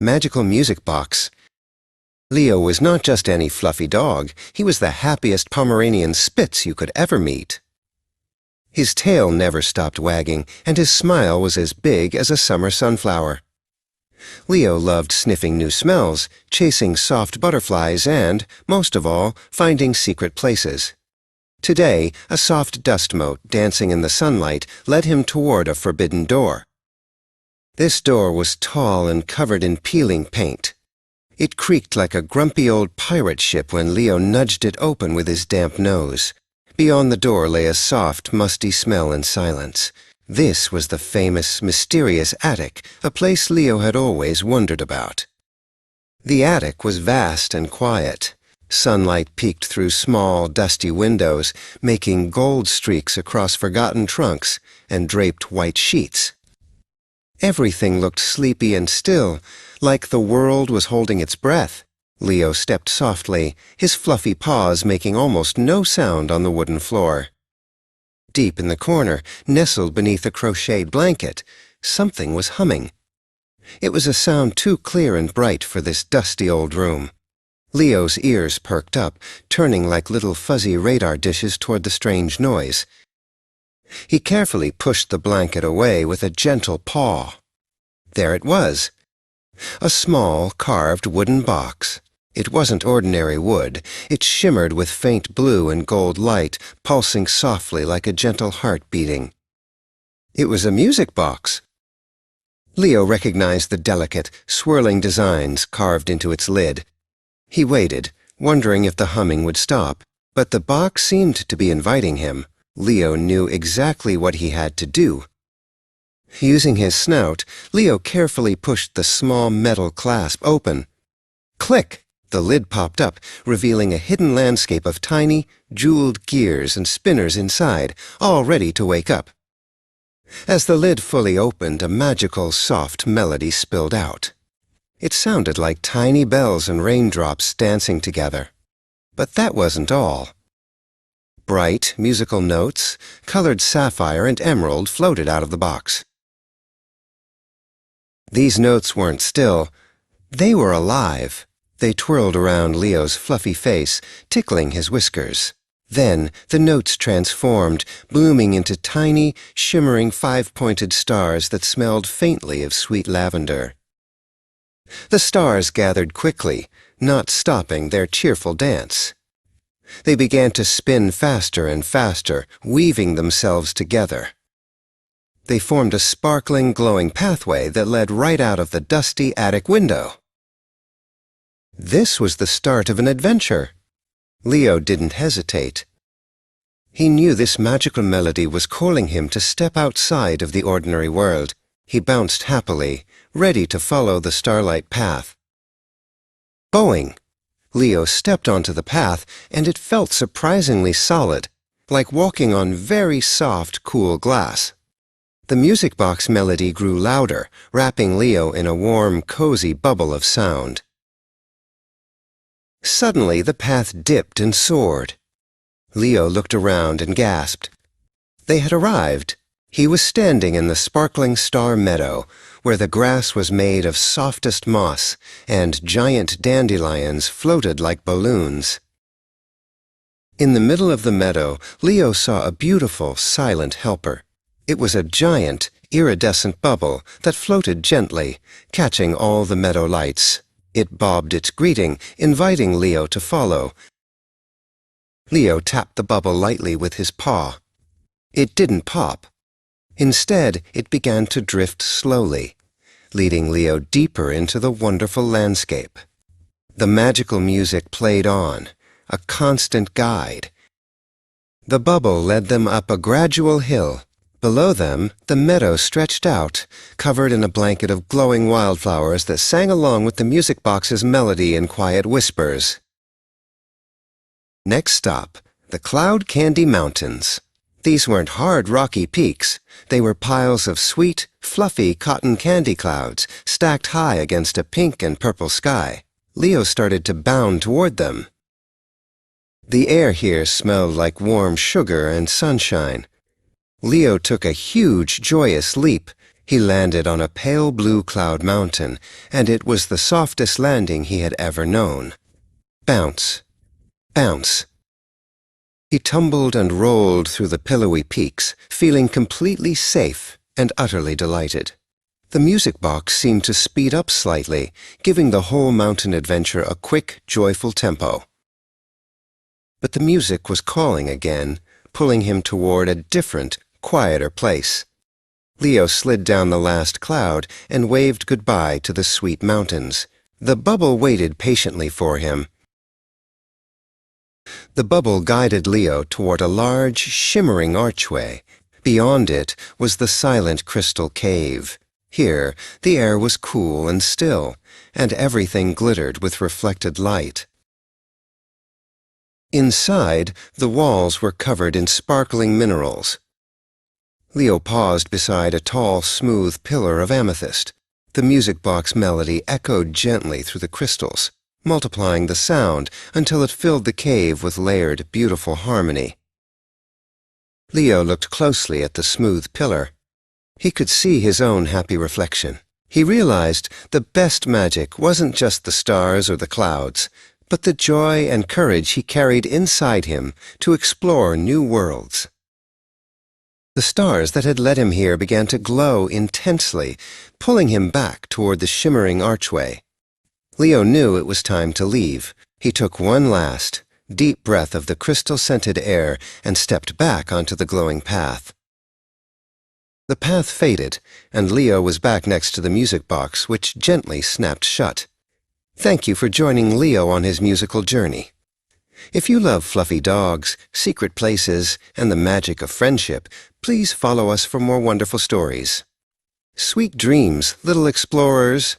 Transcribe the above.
magical music box. Leo was not just any fluffy dog, he was the happiest Pomeranian Spitz you could ever meet. His tail never stopped wagging, and his smile was as big as a summer sunflower. Leo loved sniffing new smells, chasing soft butterflies, and, most of all, finding secret places. Today, a soft dust mote dancing in the sunlight led him toward a forbidden door. This door was tall and covered in peeling paint. It creaked like a grumpy old pirate ship when Leo nudged it open with his damp nose. Beyond the door lay a soft, musty smell and silence. This was the famous, mysterious attic, a place Leo had always wondered about. The attic was vast and quiet. Sunlight peeked through small, dusty windows, making gold streaks across forgotten trunks and draped white sheets. Everything looked sleepy and still, like the world was holding its breath. Leo stepped softly, his fluffy paws making almost no sound on the wooden floor. Deep in the corner, nestled beneath a crocheted blanket, something was humming. It was a sound too clear and bright for this dusty old room. Leo's ears perked up, turning like little fuzzy radar dishes toward the strange noise. He carefully pushed the blanket away with a gentle paw. There it was. A small, carved wooden box. It wasn't ordinary wood. It shimmered with faint blue and gold light, pulsing softly like a gentle heart beating. It was a music box. Leo recognized the delicate, swirling designs carved into its lid. He waited, wondering if the humming would stop, but the box seemed to be inviting him. Leo knew exactly what he had to do. Using his snout, Leo carefully pushed the small metal clasp open. Click! The lid popped up, revealing a hidden landscape of tiny, jeweled gears and spinners inside, all ready to wake up. As the lid fully opened, a magical, soft melody spilled out. It sounded like tiny bells and raindrops dancing together. But that wasn't all. Bright, musical notes, colored sapphire and emerald floated out of the box. These notes weren't still. They were alive. They twirled around Leo's fluffy face, tickling his whiskers. Then the notes transformed, blooming into tiny, shimmering five-pointed stars that smelled faintly of sweet lavender. The stars gathered quickly, not stopping their cheerful dance. They began to spin faster and faster, weaving themselves together. They formed a sparkling, glowing pathway that led right out of the dusty attic window. This was the start of an adventure. Leo didn't hesitate. He knew this magical melody was calling him to step outside of the ordinary world. He bounced happily, ready to follow the starlight path. Boing! Leo stepped onto the path, and it felt surprisingly solid, like walking on very soft, cool glass. The music box melody grew louder, wrapping Leo in a warm, cozy bubble of sound. Suddenly, the path dipped and soared. Leo looked around and gasped. They had arrived. He was standing in the sparkling star meadow, where the grass was made of softest moss, and giant dandelions floated like balloons. In the middle of the meadow, Leo saw a beautiful, silent helper. It was a giant, iridescent bubble that floated gently, catching all the meadow lights. It bobbed its greeting, inviting Leo to follow. Leo tapped the bubble lightly with his paw. It didn't pop. Instead, it began to drift slowly, leading Leo deeper into the wonderful landscape. The magical music played on, a constant guide. The bubble led them up a gradual hill. Below them, the meadow stretched out, covered in a blanket of glowing wildflowers that sang along with the music box's melody in quiet whispers. Next stop, the Cloud Candy Mountains. These weren't hard, rocky peaks. They were piles of sweet, fluffy cotton candy clouds stacked high against a pink and purple sky. Leo started to bound toward them. The air here smelled like warm sugar and sunshine. Leo took a huge, joyous leap. He landed on a pale blue cloud mountain, and it was the softest landing he had ever known. Bounce, bounce. He tumbled and rolled through the pillowy peaks, feeling completely safe and utterly delighted. The music box seemed to speed up slightly, giving the whole mountain adventure a quick, joyful tempo. But the music was calling again, pulling him toward a different, quieter place. Leo slid down the last cloud and waved goodbye to the sweet mountains. The bubble waited patiently for him. The bubble guided Leo toward a large, shimmering archway. Beyond it was the silent crystal cave. Here, the air was cool and still, and everything glittered with reflected light. Inside, the walls were covered in sparkling minerals. Leo paused beside a tall, smooth pillar of amethyst. The music box melody echoed gently through the crystals, multiplying the sound until it filled the cave with layered, beautiful harmony. Leo looked closely at the smooth pillar. He could see his own happy reflection. He realized the best magic wasn't just the stars or the clouds, but the joy and courage he carried inside him to explore new worlds. The stars that had led him here began to glow intensely, pulling him back toward the shimmering archway. Leo knew it was time to leave. He took one last, deep breath of the crystal-scented air and stepped back onto the glowing path. The path faded, and Leo was back next to the music box, which gently snapped shut. Thank you for joining Leo on his musical journey. If you love fluffy dogs, secret places, and the magic of friendship, please follow us for more wonderful stories. Sweet dreams, little explorers.